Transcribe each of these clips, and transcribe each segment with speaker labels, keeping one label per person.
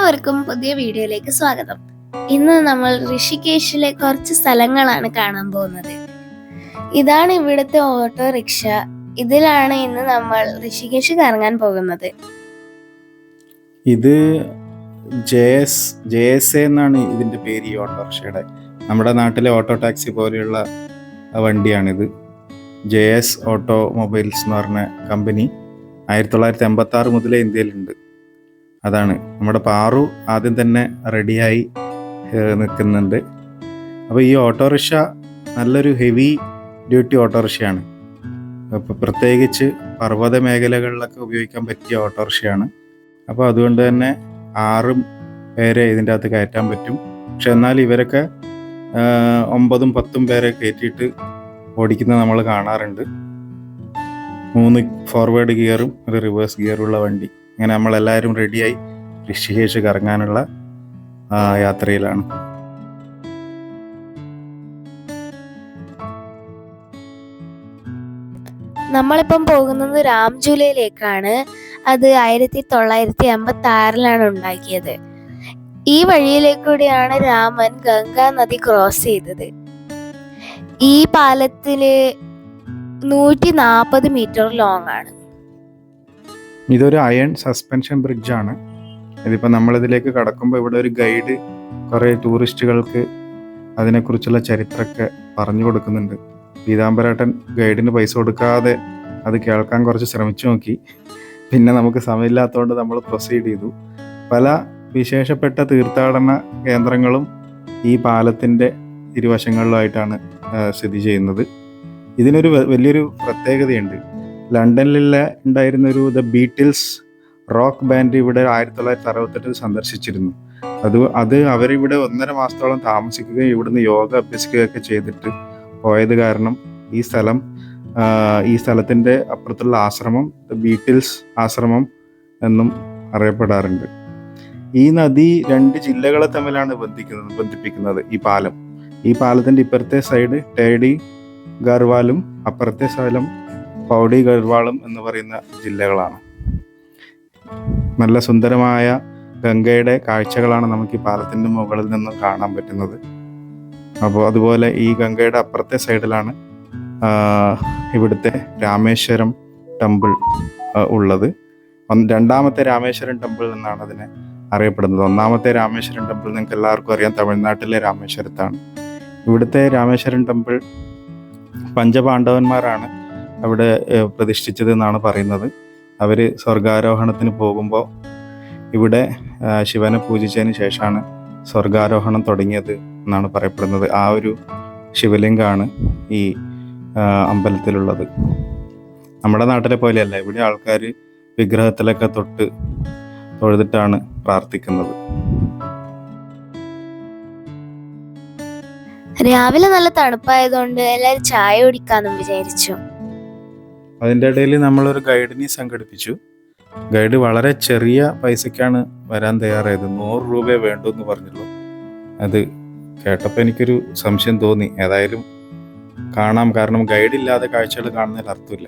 Speaker 1: എല്ലാവർക്കും പുതിയ വീഡിയോയിലേക്ക് സ്വാഗതം. ഇന്ന് നമ്മൾ ഋഷികേശിലെ കുറച്ച് സ്ഥലങ്ങളാണ് കാണാൻ പോകുന്നത്. ഇതാണ് ഇവിടുത്തെ ഓട്ടോറിക്ഷ. ഇതിലാണ് ഇന്ന് നമ്മൾ ഋഷികേശ് കറങ്ങാൻ പോകുന്നത്.
Speaker 2: ഇത് JS എന്നാണ് ഇതിൻ്റെ പേര്. ഈ ഓട്ടോറിക്ഷയുടെ നമ്മുടെ നാട്ടിലെ ഓട്ടോ ടാക്സി പോലെയുള്ള വണ്ടിയാണിത്. JS ഓട്ടോമൊബൈൽസ് എന്ന് പറഞ്ഞ കമ്പനി 1986 മുതലേ ഇന്ത്യയിലുണ്ട്. അതാണ് നമ്മുടെ പാറു ആദ്യം തന്നെ റെഡിയായി നിൽക്കുന്നുണ്ട്. അപ്പോൾ ഈ ഓട്ടോറിക്ഷ നല്ലൊരു ഹെവി ഡ്യൂട്ടി ഓട്ടോറിക്ഷയാണ്. അപ്പോൾ പ്രത്യേകിച്ച് പർവ്വത മേഖലകളിലൊക്കെ ഉപയോഗിക്കാൻ പറ്റിയ ഓട്ടോറിക്ഷയാണ്. അപ്പോൾ അതുകൊണ്ട് തന്നെ 6 പേരെ ഇതിൻ്റെ അകത്ത് കയറ്റാൻ പറ്റും. പക്ഷെ എന്നാൽ ഇവരൊക്കെ 9-10 പേരെ കയറ്റിയിട്ട് ഓടിക്കുന്നത് നമ്മൾ കാണാറുണ്ട്. 3 ഫോർവേഡ് ഗിയറും ഒരു റിവേഴ്സ് ഗിയറുള്ള വണ്ടി. അങ്ങനെ നമ്മളെല്ലാവരും റെഡിയായി ഋഷികേശ് കറങ്ങാനുള്ള യാത്രയിലാണ്.
Speaker 1: നമ്മളിപ്പം പോകുന്നത് രാംജുലയിലേക്കാണ്. അത് 1986 ഉണ്ടാക്കിയത്. ഈ വഴിയിലേക്കൂടിയാണ് രാമൻ ഗംഗാ നദി ക്രോസ് ചെയ്തത്. ഈ പാലത്തില് 140 മീറ്റർ ലോങ് ആണ്.
Speaker 2: ഇതൊരു അയൺ സസ്പെൻഷൻ ബ്രിഡ്ജാണ്. ഇതിപ്പോൾ നമ്മളിതിലേക്ക് കടക്കുമ്പോൾ ഇവിടെ ഒരു ഗൈഡ് കുറേ ടൂറിസ്റ്റുകൾക്ക് അതിനെക്കുറിച്ചുള്ള ചരിത്രമൊക്കെ പറഞ്ഞു കൊടുക്കുന്നുണ്ട്. പീതാംബരേട്ടൻ ഗൈഡിന് പൈസ കൊടുക്കാതെ അത് കേൾക്കാൻ കുറച്ച് ശ്രമിച്ചു നോക്കി. പിന്നെ നമുക്ക് സമയമില്ലാത്തതുകൊണ്ട് നമ്മൾ പ്രൊസീഡ് ചെയ്തു. പല വിശേഷപ്പെട്ട തീർത്ഥാടന കേന്ദ്രങ്ങളും ഈ പാലത്തിൻ്റെ ഇരുവശങ്ങളിലുമായിട്ടാണ് സ്ഥിതി ചെയ്യുന്നത്. ഇതിനൊരു വലിയൊരു പ്രത്യേകതയുണ്ട്. ലണ്ടനിൽ ഉണ്ടായിരുന്നൊരു ദ ബീറ്റിൽസ് റോക്ക് ബാൻഡ് ഇവിടെ 1968 സന്ദർശിച്ചിരുന്നു. അത് അവരിവിടെ 1.5 മാസത്തോളം താമസിക്കുകയും ഇവിടുന്ന് യോഗ അഭ്യസിക്കുകയൊക്കെ ചെയ്തിട്ട് പോയത് കാരണം ഈ സ്ഥലത്തിൻ്റെ അപ്പുറത്തുള്ള ആശ്രമം ദ ബീറ്റിൽസ് ആശ്രമം എന്നും അറിയപ്പെടാറുണ്ട്. ഈ നദി 2 ജില്ലകളെ തമ്മിലാണ് ബന്ധിപ്പിക്കുന്നത്. ഈ പാലത്തിൻ്റെ ഇപ്പുറത്തെ സൈഡ് ടേഡി ഗർവാലും അപ്പുറത്തെ സ്ഥലം പൗഡി ഗർവാളും എന്ന് പറയുന്ന ജില്ലകളാണ്. നല്ല സുന്ദരമായ ഗംഗയുടെ കാഴ്ചകളാണ് നമുക്ക് ഈ പാലത്തിൻ്റെ മുകളിൽ നിന്നും കാണാൻ പറ്റുന്നത്. അപ്പോൾ അതുപോലെ ഈ ഗംഗയുടെ അപ്പുറത്തെ സൈഡിലാണ് ഇവിടുത്തെ രാമേശ്വരം ടെമ്പിൾ ഉള്ളത്. 2ാമത്തെ രാമേശ്വരം ടെമ്പിൾ എന്നാണ് അതിനെ അറിയപ്പെടുന്നത്. 1ാമത്തെ രാമേശ്വരം ടെമ്പിൾ നിങ്ങൾക്ക് എല്ലാവർക്കും അറിയാം, തമിഴ്നാട്ടിലെ രാമേശ്വരത്താണ്. ഇവിടുത്തെ രാമേശ്വരം ടെമ്പിൾ പഞ്ചപാണ്ഡവന്മാരാണ് അവിടെ പ്രതിഷ്ഠിച്ചത് എന്നാണ് പറയുന്നത്. അവർ സ്വർഗാരോഹണത്തിന് പോകുമ്പോൾ ഇവിടെ ശിവനെ പൂജിച്ചതിന് ശേഷമാണ് സ്വർഗാരോഹണം തുടങ്ങിയത് എന്നാണ് പറയപ്പെടുന്നത്. ആ ഒരു ശിവലിംഗമാണ് ഈ അമ്പലത്തിലുള്ളത്. നമ്മുടെ നാട്ടിലെ പോലെയല്ല, ഇവിടെ ആൾക്കാർ വിഗ്രഹത്തിലൊക്കെ തൊഴുതിട്ടാണ് പ്രാർത്ഥിക്കുന്നത്.
Speaker 1: രാവിലെ നല്ല തണുപ്പായതുകൊണ്ട് എല്ലാവരും ചായ കുടിക്കാന്നും വിചാരിച്ചു.
Speaker 2: അതിൻ്റെ ഇടയിൽ നമ്മളൊരു ഗൈഡിനെ സംഘടിപ്പിച്ചു. ഗൈഡ് വളരെ ചെറിയ പൈസയ്ക്കാണ് വരാൻ തയ്യാറായത്. 100 രൂപയെ വേണ്ടു എന്ന് പറഞ്ഞുള്ളൂ. അത് കേട്ടപ്പോൾ എനിക്കൊരു സംശയം തോന്നി. ഏതായാലും കാണാം, കാരണം ഗൈഡില്ലാതെ കാഴ്ചകൾ കാണുന്നതിൽ അർത്ഥമില്ല.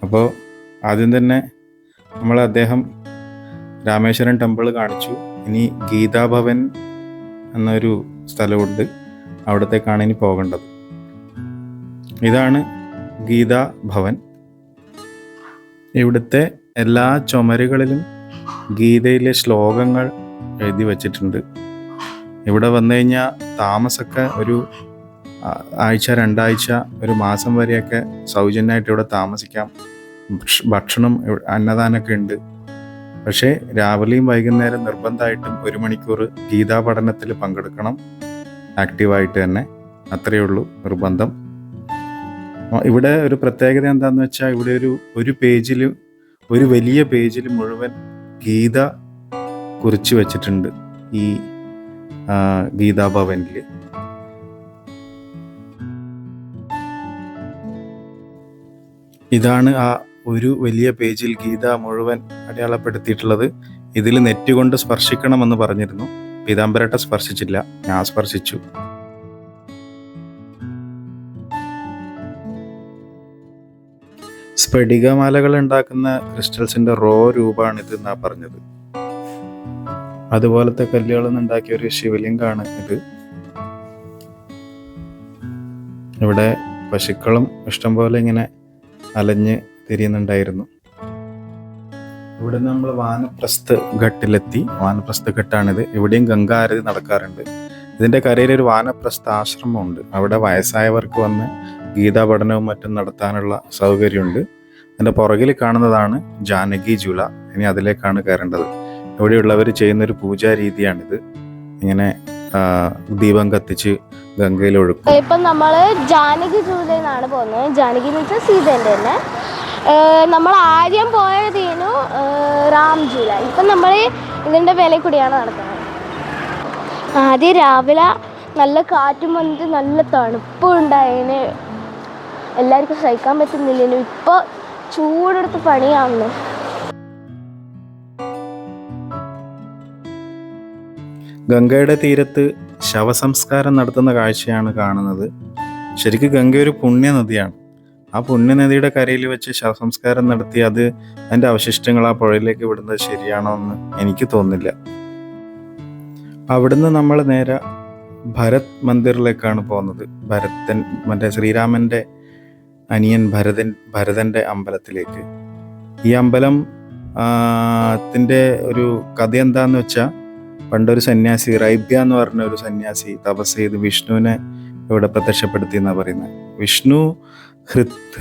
Speaker 2: അപ്പോൾ ആദ്യം തന്നെ അദ്ദേഹം രാമേശ്വരം ടെമ്പിൾ കാണിച്ചു. ഇനി ഗീതാഭവൻ എന്നൊരു സ്ഥലമുണ്ട്, അവിടത്തേക്കാണ് ഇനി പോകേണ്ടത്. ഇതാണ് ഗീതാഭവൻ. ഇവിടുത്തെ എല്ലാ ചുമരുകളിലും ഗീതയിലെ ശ്ലോകങ്ങൾ എഴുതി വച്ചിട്ടുണ്ട്. ഇവിടെ വന്നു കഴിഞ്ഞാൽ താമസമൊക്കെ ഒരു ആഴ്ച 2 ആഴ്ച 1 മാസം വരെയൊക്കെ സൗജന്യമായിട്ട് ഇവിടെ താമസിക്കാം. ഭക്ഷണം അന്നദാനമൊക്കെ ഉണ്ട്. പക്ഷേ രാവിലെയും വൈകുന്നേരം നിർബന്ധമായിട്ടും 1 മണിക്കൂർ ഗീതാ പഠനത്തിൽ പങ്കെടുക്കണം, ആക്റ്റീവായിട്ട് തന്നെ. അത്രയേ ഉള്ളൂ നിർബന്ധം. ഇവിടെ ഒരു പ്രത്യേകത എന്താണെന്ന് വെച്ചാൽ ഇവിടെ ഒരു വലിയ പേജിൽ മുഴുവൻ ഗീത കുറിച്ച് വെച്ചിട്ടുണ്ട് ഈ ഗീതാഭവനിൽ. ഇതാണ് ആ ഒരു വലിയ പേജിൽ ഗീത മുഴുവൻ അടയാളപ്പെടുത്തിയിട്ടുള്ളത്. ഇതിൽ നെറ്റ് കൊണ്ട് സ്പർശിക്കണമെന്ന് പറഞ്ഞിരുന്നു. പീതാംബരേട്ടൻ സ്പർശിച്ചില്ല, ഞാൻ സ്പർശിച്ചു. സ്ഫടികമാലകൾ ഉണ്ടാക്കുന്ന ക്രിസ്റ്റൽസിന്റെ റോ രൂപമാണിത് എന്നാ പറഞ്ഞത്. അതുപോലത്തെ കല്ലുകളിൽ നിന്നുണ്ടാക്കിയ ഒരു ശിവലിംഗമാണ് ഇത്. ഇവിടെ പശുക്കളും ഇഷ്ടംപോലെ ഇങ്ങനെ അലഞ്ഞ് തിരിയുന്നുണ്ടായിരുന്നു. ഇവിടെ നമ്മൾ വാനപ്രസ്ഥ ഘട്ടിലെത്തി. വാനപ്രസ്ഥ ഘട്ടാണിത്. ഇവിടെയും ഗംഗാ ആരതി നടക്കാറുണ്ട്. ഇതിൻ്റെ കരയിൽ ഒരു വാനപ്രസ്ഥ ആശ്രമമുണ്ട്. അവിടെ വയസ്സായവർക്ക് വന്ന് ഗീതാ പഠനവും മറ്റും നടത്താനുള്ള സൗകര്യമുണ്ട്. അതിൻ്റെ പുറകിൽ കാണുന്നതാണ് ജാനകി ജുല. ഇനി അതിലേക്കാണ് കയറേണ്ടത്. ഇവിടെയുള്ളവർ ചെയ്യുന്നൊരു പൂജാ രീതിയാണിത്. ഇങ്ങനെ ദീപം കത്തിച്ച് ഗംഗയിൽ ഒഴുക്കും.
Speaker 1: ഇപ്പം നമ്മൾ ജാനകി ജൂലന്നാണ് പോകുന്നത്. ജാനകി എന്ന് വെച്ചാൽ സീതേൻ്റെ തന്നെ. നമ്മൾ ആദ്യം പോയതീനു റാം ജൂല. ഇപ്പം നമ്മൾ ഇതിൻ്റെ വിലയിൽ കൂടിയാണ് നടക്കുന്നത്. ആദ്യം രാവിലെ നല്ല കാറ്റും വന്നിട്ട് നല്ല തണുപ്പും ഉണ്ടായതിന് എല്ലാവർക്കും സഹിക്കാൻ പറ്റുന്നില്ലേനു. ഇപ്പോൾ ചൂടെടുത്ത് പണിയാവുന്നു.
Speaker 2: ഗംഗയുടെ തീരത്ത് ശവസംസ്കാരം നടത്തുന്ന കാഴ്ചയാണ് കാണുന്നത്. ശരിക്കും ഗംഗ ഒരു പുണ്യനദിയാണ്. ആ പുണ്യനദിയുടെ കരയിൽ വെച്ച് ശവസംസ്കാരം നടത്തി അതിൻ്റെ അവശിഷ്ടങ്ങൾ ആ പുഴയിലേക്ക് വിടുന്നത് ശരിയാണോ എന്ന് എനിക്ക് തോന്നുന്നില്ല. അവിടുന്ന് നമ്മൾ നേരെ ഭരത് മന്ദിറിലേക്കാണ് പോകുന്നത്. മറ്റേ ശ്രീരാമൻ്റെ അനിയൻ ഭരതൻ്റെ അമ്പലത്തിലേക്ക്. ഈ അമ്പലം ത്തിൻ്റെ ഒരു കഥ എന്താന്ന് വെച്ചാൽ, പണ്ടൊരു സന്യാസി റൈബ്യ എന്ന് പറഞ്ഞ ഒരു സന്യാസി തപസ് ചെയ്ത് വിഷ്ണുവിനെ ഇവിടെ പ്രത്യക്ഷപ്പെടുത്തി എന്നാണ് പറയുന്നത്. വിഷ്ണു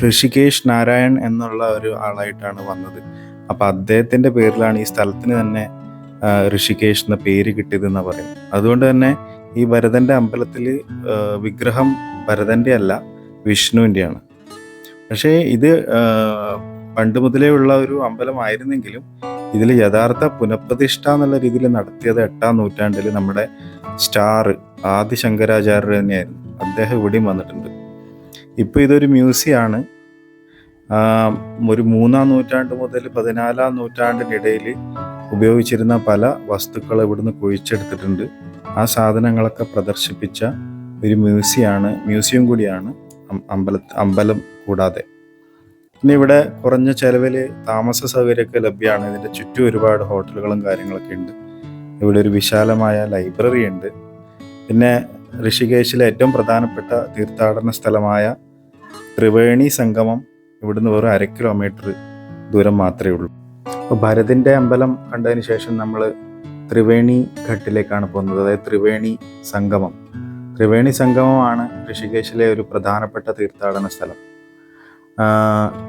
Speaker 2: ഋഷികേശ് നാരായൺ എന്നുള്ള ഒരു ആളായിട്ടാണ് വന്നത്. അപ്പം അദ്ദേഹത്തിൻ്റെ പേരിലാണ് ഈ സ്ഥലത്തിന് തന്നെ ഋഷികേശ് എന്ന പേര് കിട്ടിയതെന്നാണ് പറയുന്നത്. അതുകൊണ്ട് തന്നെ ഈ ഭരതൻ്റെ അമ്പലത്തിൽ വിഗ്രഹം ഭരതൻ്റെ അല്ല, വിഷ്ണുവിൻ്റെയാണ്. പക്ഷേ ഇത് പണ്ട് മുതലേ ഉള്ള ഒരു അമ്പലമായിരുന്നെങ്കിലും ഇതിൽ യഥാർത്ഥ പുനഃപ്രതിഷ്ഠ എന്നുള്ള രീതിയിൽ നടത്തിയത് 8-ാം നൂറ്റാണ്ടിൽ നമ്മുടെ ആദി ശങ്കരാചാര്യർ തന്നെയായിരുന്നു. അദ്ദേഹം ഇവിടെയും വന്നിട്ടുണ്ട്. ഇപ്പോൾ ഇതൊരു മ്യൂസിയമാണ്. ഒരു 3-ാം നൂറ്റാണ്ട് മുതൽ 14-ാം നൂറ്റാണ്ടിനിടയിൽ ഉപയോഗിച്ചിരുന്ന പല വസ്തുക്കൾ ഇവിടുന്ന് കുഴിച്ചെടുത്തിട്ടുണ്ട്. ആ സാധനങ്ങളൊക്കെ പ്രദർശിപ്പിച്ച ഒരു മ്യൂസിയം കൂടിയാണ് അമ്പലം കൂടാതെ. പിന്നെ ഇവിടെ കുറഞ്ഞ ചെലവിൽ താമസ സൗകര്യമൊക്കെ ലഭ്യമാണ്. ഇതിൻ്റെ ചുറ്റും ഒരുപാട് ഹോട്ടലുകളും കാര്യങ്ങളൊക്കെ ഉണ്ട്. ഇവിടെ ഒരു വിശാലമായ ലൈബ്രറി ഉണ്ട്. പിന്നെ ഋഷികേശിലെ ഏറ്റവും പ്രധാനപ്പെട്ട തീർത്ഥാടന സ്ഥലമായ ത്രിവേണി സംഗമം ഇവിടുന്ന് വെറും 1/2 കിലോമീറ്റർ ദൂരം മാത്രമേ ഉള്ളൂ. അപ്പോൾ ഭരതിൻ്റെ അമ്പലം കണ്ടതിന് ശേഷം നമ്മൾ ത്രിവേണി ഘട്ടിലേക്കാണ് പോകുന്നത്. അതായത് ത്രിവേണി സംഗമമാണ് ഋഷികേശിലെ ഒരു പ്രധാനപ്പെട്ട തീർത്ഥാടന സ്ഥലം.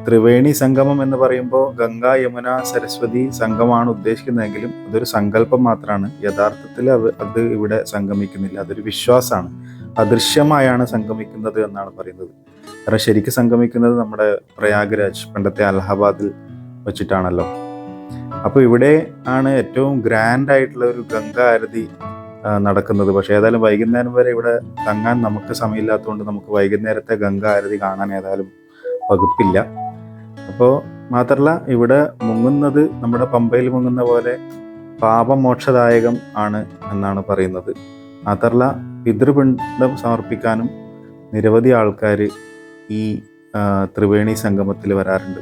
Speaker 2: ത്രിവേണി സംഗമം എന്ന് പറയുമ്പോൾ ഗംഗ, യമുന, സരസ്വതി സംഗമമാണ് ഉദ്ദേശിക്കുന്നതെങ്കിലും അതൊരു സങ്കല്പം മാത്രമാണ്. യഥാർത്ഥത്തിൽ അത് ഇവിടെ സംഗമിക്കുന്നില്ല. അതൊരു വിശ്വാസമാണ്. അദൃശ്യമായാണ് സംഗമിക്കുന്നത് എന്നാണ് പറയുന്നത്. കാരണം ശരിക്കും സംഗമിക്കുന്നത് നമ്മുടെ പ്രയാഗ്രാജ്, പണ്ടത്തെ അലഹബാദിൽ വെച്ചിട്ടാണല്ലോ. അപ്പോൾ ഇവിടെ ആണ് ഏറ്റവും ഗ്രാൻഡ് ആയിട്ടുള്ള ഒരു ഗംഗാ ആരതി നടക്കുന്നത്. പക്ഷേ ഏതായാലും വൈകുന്നേരം വരെ ഇവിടെ തങ്ങാൻ നമുക്ക് സമയമില്ലാത്തതുകൊണ്ട് നമുക്ക് വൈകുന്നേരത്തെ ഗംഗാ ആരതി കാണാൻ ഏതായാലും വകുപ്പില്ല. അപ്പോൾ മാത്രമല്ല ഇവിടെ മുങ്ങുന്നത് നമ്മുടെ പമ്പയിൽ മുങ്ങുന്ന പോലെ പാപമോക്ഷദായകം ആണ് എന്നാണ് പറയുന്നത്. മാത്രമല്ല പിതൃപിണ്ഡം സമർപ്പിക്കാനും നിരവധി ആൾക്കാർ ഈ ത്രിവേണി സംഗമത്തിൽ വരാറുണ്ട്.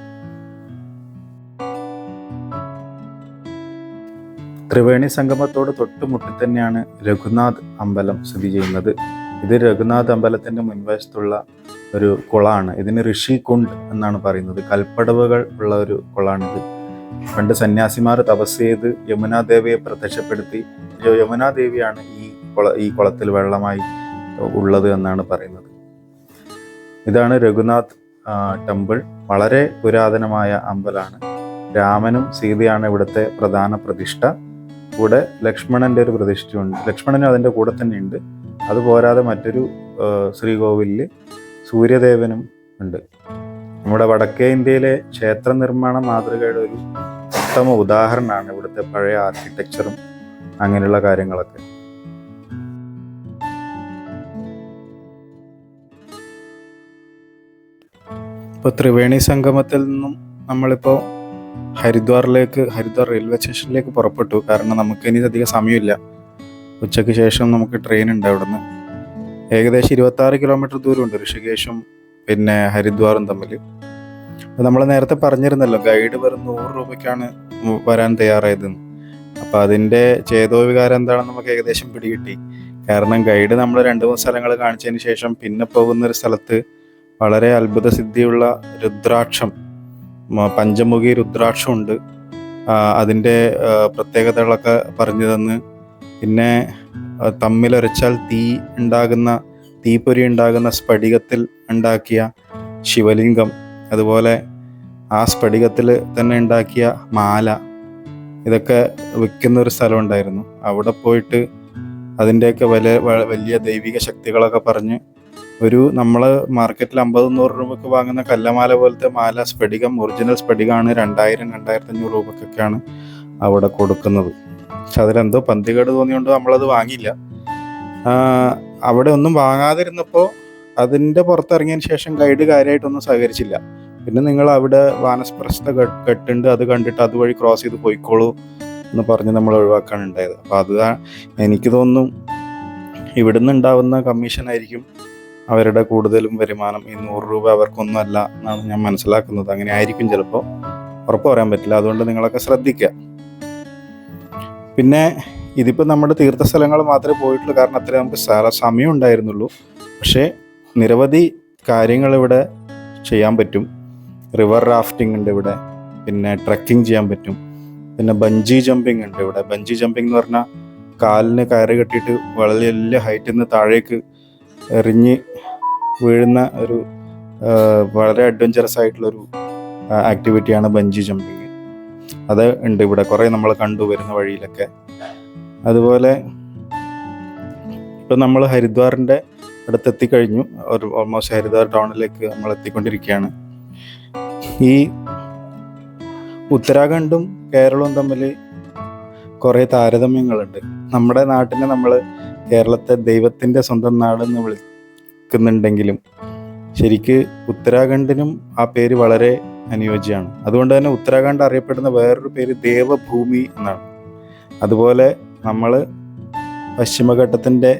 Speaker 2: ത്രിവേണി സംഗമത്തോട് തൊട്ടുമുട്ടി തന്നെയാണ് രഘുനാഥ് അമ്പലം സ്ഥിതി ചെയ്യുന്നത്. ഇത് രഘുനാഥ് അമ്പലത്തിൻ്റെ മുൻവശത്തുള്ള ഒരു കുളമാണ്. ഇതിന് ഋഷികുണ്ട് എന്നാണ് പറയുന്നത്. കൽപ്പടവുകൾ ഉള്ള ഒരു കുളമാണിത്. പണ്ട് സന്യാസിമാർ തപസ് ചെയ്ത് യമുനാദേവിയെ പ്രത്യക്ഷപ്പെടുത്തി. യമുനാദേവിയാണ് ഈ കുളത്തിൽ വെള്ളമായി ഉള്ളത് എന്നാണ് പറയുന്നത്. ഇതാണ് രഘുനാഥ് ടെമ്പിൾ. വളരെ പുരാതനമായ അമ്പലമാണ്. രാമനും സീതയാണ് ഇവിടുത്തെ പ്രധാന പ്രതിഷ്ഠ. കൂടെ ലക്ഷ്മണൻ്റെ ഒരു പ്രതിഷ്ഠയുണ്ട്. ലക്ഷ്മണനും അതിൻ്റെ കൂടെ തന്നെയുണ്ട്. അതുപോരാതെ മറ്റൊരു ശ്രീകോവിലിൽ സൂര്യദേവനും ഉണ്ട്. നമ്മുടെ വടക്കേ ഇന്ത്യയിലെ ക്ഷേത്ര നിർമ്മാണ മാതൃകയുടെ ഒരു ഉത്തമ ഉദാഹരണമാണ് ഇവിടുത്തെ പഴയ ആർക്കിടെക്ചറും അങ്ങനെയുള്ള കാര്യങ്ങളൊക്കെ. ഇപ്പോൾ ത്രിവേണി സംഗമത്തിൽ നിന്നും നമ്മളിപ്പോൾ ഹരിദ്വാർ റെയിൽവേ സ്റ്റേഷനിലേക്ക് പുറപ്പെട്ടു. കാരണം നമുക്ക് ഇനി അധികം സമയമില്ല. ഉച്ചയ്ക്ക് ശേഷം നമുക്ക് ട്രെയിൻ ഉണ്ട്. അവിടുന്ന് ഏകദേശം 26 കിലോമീറ്റർ ദൂരമുണ്ട് ഋഷികേശും പിന്നെ ഹരിദ്വാറും തമ്മിൽ. നമ്മൾ നേരത്തെ പറഞ്ഞിരുന്നല്ലോ, ഗൈഡ് വെറും 100 രൂപയ്ക്കാണ് വരാൻ തയ്യാറായതെന്ന്. അപ്പോൾ അതിൻ്റെ ചേതോവികാരം എന്താണെന്ന് നമുക്ക് ഏകദേശം പിടികിട്ടി. കാരണം ഗൈഡ് നമ്മൾ 2-3 സ്ഥലങ്ങൾ കാണിച്ചതിന് ശേഷം പിന്നെ പോകുന്നൊരു സ്ഥലത്ത് വളരെ അത്ഭുത സിദ്ധിയുള്ള രുദ്രാക്ഷം, പഞ്ചമുഖി രുദ്രാക്ഷമുണ്ട്. അതിൻ്റെ പ്രത്യേകതകളൊക്കെ പറഞ്ഞു തന്ന്, പിന്നെ തമ്മിലൊരച്ചാൽ തീപ്പൊരി ഉണ്ടാകുന്ന സ്ഫടികത്തിൽ ഉണ്ടാക്കിയ ശിവലിംഗം, അതുപോലെ ആ സ്ഫടികത്തിൽ തന്നെ ഉണ്ടാക്കിയ മാല, ഇതൊക്കെ വിൽക്കുന്ന ഒരു സ്ഥലം ഉണ്ടായിരുന്നു. അവിടെ പോയിട്ട് അതിൻ്റെയൊക്കെ വലിയ ദൈവിക ശക്തികളൊക്കെ പറഞ്ഞ് നമ്മൾ മാർക്കറ്റിൽ 50-100 രൂപയ്ക്ക് വാങ്ങുന്ന കല്ലമാല പോലത്തെ മാല, സ്ഫടികം, ഒറിജിനൽ സ്ഫടികമാണ് 2000-2500 രൂപക്കൊക്കെയാണ് അവിടെ കൊടുക്കുന്നത്. പക്ഷെ അതിലെന്തോ പന്തികേട് തോന്നിയോണ്ട് നമ്മളത് വാങ്ങിയില്ല. അവിടെ ഒന്നും വാങ്ങാതിരുന്നപ്പോൾ അതിൻ്റെ പുറത്തിറങ്ങിയതിന് ശേഷം ഗൈഡ് കാര്യമായിട്ടൊന്നും സഹകരിച്ചില്ല. പിന്നെ നിങ്ങൾ അവിടെ വാനസ്പ്രസ്ഥ കെട്ടുണ്ട്, അത് കണ്ടിട്ട് അതുവഴി ക്രോസ് ചെയ്ത് പോയിക്കോളൂ എന്ന് പറഞ്ഞ് നമ്മൾ ഒഴിവാക്കാണ് ഉണ്ടായത്. അപ്പോൾ അത് എനിക്ക് തോന്നുന്നു ഇവിടുന്ന് ഉണ്ടാവുന്ന കമ്മീഷനായിരിക്കും അവരുടെ കൂടുതലും വരുമാനം. ഈ 100 രൂപ അവർക്കൊന്നും അല്ല എന്നാണ് ഞാൻ മനസ്സിലാക്കുന്നത്. അങ്ങനെ ആയിരിക്കും ചിലപ്പോൾ, ഉറപ്പ് പറയാൻ പറ്റില്ല. അതുകൊണ്ട് നിങ്ങളൊക്കെ ശ്രദ്ധിക്കുക. പിന്നെ ഇതിപ്പോൾ നമ്മുടെ തീർത്ഥസ്ഥലങ്ങൾ മാത്രമേ പോയിട്ടുള്ളൂ, കാരണം അത്രയും നമുക്ക് സമയം ഉണ്ടായിരുന്നുള്ളൂ. പക്ഷേ നിരവധി കാര്യങ്ങൾ ഇവിടെ ചെയ്യാൻ പറ്റും. റിവർ റാഫ്റ്റിംഗ് ഉണ്ട് ഇവിടെ, പിന്നെ ട്രക്കിംഗ് ചെയ്യാൻ പറ്റും, പിന്നെ ബഞ്ചി ജമ്പിങ് ഉണ്ട് ഇവിടെ. ബഞ്ചി ജമ്പിങ് എന്ന് പറഞ്ഞാൽ കാലിന് കയറ് കെട്ടിയിട്ട് വളരെ വലിയ ഹൈറ്റിൽ നിന്ന് താഴേക്ക് എറിഞ്ഞ് വീഴുന്ന ഒരു വളരെ അഡ്വഞ്ചറസ് ആയിട്ടുള്ളൊരു ആക്ടിവിറ്റിയാണ് ബഞ്ചി ജമ്പിങ്. അത് ഉണ്ട് ഇവിടെ, കുറേ നമ്മൾ കണ്ടുവരുന്ന വഴിയിലൊക്കെ. അതുപോലെ ഇപ്പം നമ്മൾ ഹരിദ്വാറിൻ്റെ അടുത്തെത്തിക്കഴിഞ്ഞു. ഓൾമോസ്റ്റ് ഹരിദ്വാർ ടൗണിലേക്ക് നമ്മൾ എത്തിക്കൊണ്ടിരിക്കുകയാണ്. ഈ ഉത്തരാഖണ്ഡും കേരളവും തമ്മിൽ കുറേ താരതമ്യങ്ങളുണ്ട്. നമ്മുടെ നാട്ടിനെ നമ്മൾ കേരളത്തെ ദൈവത്തിൻ്റെ സ്വന്തം നാടെന്ന് വിളിക്കുന്നുണ്ടെങ്കിലും ശരിക്ക് ഉത്തരാഖണ്ഡിനും ആ പേര് വളരെ അനുയോജ്യമാണ്. അതുകൊണ്ട് തന്നെ ഉത്തരാഖണ്ഡ് അറിയപ്പെടുന്ന വേറൊരു പേര് ദേവഭൂമി എന്നാണ്. അതുപോലെ നമ്മൾ പശ്ചിമഘട്ടത്തിൻ്റെ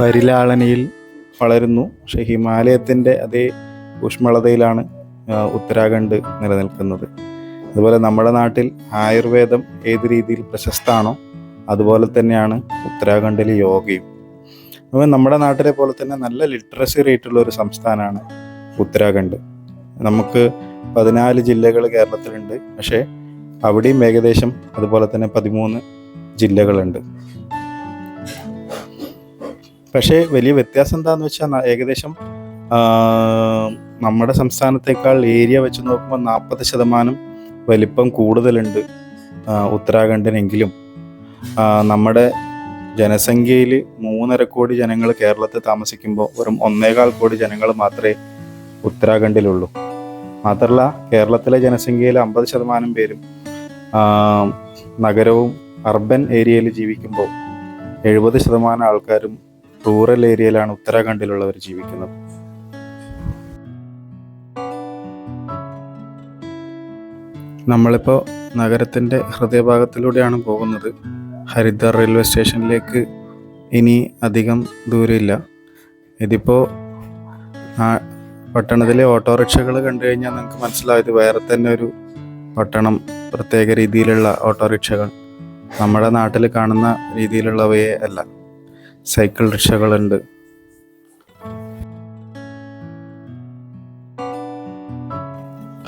Speaker 2: പരിലാളനയിൽ വളരുന്നു, പക്ഷെ ഹിമാലയത്തിൻ്റെ അതേ ഊഷ്മളതയിലാണ് ഉത്തരാഖണ്ഡ് നിലനിൽക്കുന്നത്. അതുപോലെ നമ്മുടെ നാട്ടിൽ ആയുർവേദം ഏത് രീതിയിൽ പ്രശസ്തമാണോ അതുപോലെ തന്നെയാണ് ഉത്തരാഖണ്ഡിൽ യോഗയും. അപ്പോൾ നമ്മുടെ നാട്ടിലെ പോലെ തന്നെ നല്ല ലിറ്ററസി റേറ്റുള്ള ഒരു സംസ്ഥാനമാണ് ഉത്തരാഖണ്ഡ്. നമുക്ക് 14 ജില്ലകൾ കേരളത്തിലുണ്ട്, പക്ഷേ അവിടെയും ഏകദേശം അതുപോലെ തന്നെ 13 ജില്ലകളുണ്ട്. പക്ഷേ വലിയ വ്യത്യാസം എന്താണെന്ന് വെച്ചാൽ ഏകദേശം നമ്മുടെ സംസ്ഥാനത്തേക്കാൾ ഏരിയ വെച്ച് നോക്കുമ്പോൾ 40% വലിപ്പം കൂടുതലുണ്ട് ഉത്തരാഖണ്ഡിനെങ്കിലും നമ്മുടെ ജനസംഖ്യയിൽ 3.5 കോടി ജനങ്ങൾ കേരളത്തിൽ താമസിക്കുമ്പോൾ വെറും 1.25 കോടി ജനങ്ങൾ മാത്രമേ ഉത്തരാഖണ്ഡിലുള്ളൂ. മാത്രമല്ല കേരളത്തിലെ ജനസംഖ്യയിൽ 50% പേരും നഗരവും അർബൻ ഏരിയയിൽ ജീവിക്കുമ്പോൾ 70% ആൾക്കാരും റൂറൽ ഏരിയയിലാണ് ഉത്തരാഖണ്ഡിലുള്ളവർ ജീവിക്കുന്നത്. നമ്മളിപ്പോൾ നഗരത്തിൻ്റെ ഹൃദയഭാഗത്തിലൂടെയാണ് പോകുന്നത്. ഹരിദ്വാർ റെയിൽവേ സ്റ്റേഷനിലേക്ക് ഇനി അധികം ദൂരമില്ല. ഇതിപ്പോൾ പട്ടണത്തിലെ ഓട്ടോറിക്ഷകൾ കണ്ടു കഴിഞ്ഞാൽ നിങ്ങൾക്ക് മനസ്സിലാവും ഇത് വേറെ തന്നെ ഒരു പട്ടണം. പ്രത്യേക രീതിയിലുള്ള ഓട്ടോറിക്ഷകൾ, നമ്മുടെ നാട്ടിൽ കാണുന്ന രീതിയിലുള്ളവയെ അല്ല. സൈക്കിൾ റിക്ഷകളുണ്ട്.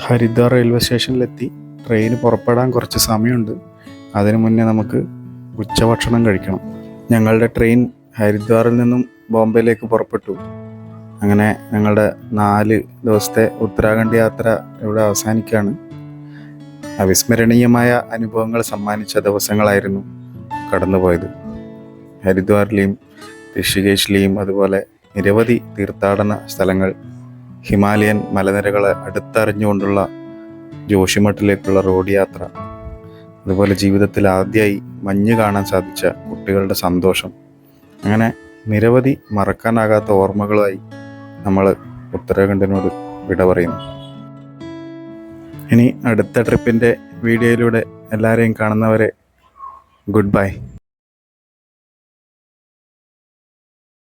Speaker 2: ഹരിദ്വാർ റെയിൽവേ സ്റ്റേഷനിലെത്തി. ട്രെയിന് പുറപ്പെടാൻ കുറച്ച് സമയമുണ്ട്. അതിനു മുന്നേ നമുക്ക് ഉച്ചഭക്ഷണം കഴിക്കണം. ഞങ്ങളുടെ ട്രെയിൻ ഹരിദ്വാറിൽ നിന്നും ബോംബെയിലേക്ക് പുറപ്പെട്ടു. അങ്ങനെ ഞങ്ങളുടെ 4 ദിവസത്തെ ഉത്തരാഖണ്ഡ് യാത്ര ഇവിടെ അവസാനിക്കുകയാണ്. അവിസ്മരണീയമായ അനുഭവങ്ങൾ സമ്മാനിച്ച ദിവസങ്ങളായിരുന്നു കടന്നുപോയത്. ഹരിദ്വാറിലെയും ഋഷികേശിലെയും അതുപോലെ നിരവധി തീർത്ഥാടന സ്ഥലങ്ങൾ, ഹിമാലയൻ മലനിരകളെ അടുത്തറിഞ്ഞുകൊണ്ടുള്ള ജോഷിമഠിലേക്കുള്ള റോഡ് യാത്ര, അതുപോലെ ജീവിതത്തിൽ ആദ്യമായി മഞ്ഞ് കാണാൻ സാധിച്ച കുട്ടികളുടെ സന്തോഷം, അങ്ങനെ നിരവധി മറക്കാനാകാത്ത ഓർമ്മകളുമായി നമ്മൾ ഉത്തരാഖണ്ഡിനോട് വിട പറയുന്നു. ഇനി അടുത്ത ട്രിപ്പിൻ്റെ വീഡിയോയിലൂടെ എല്ലാവരെയും കാണുന്നവരെ ഗുഡ് ബൈ.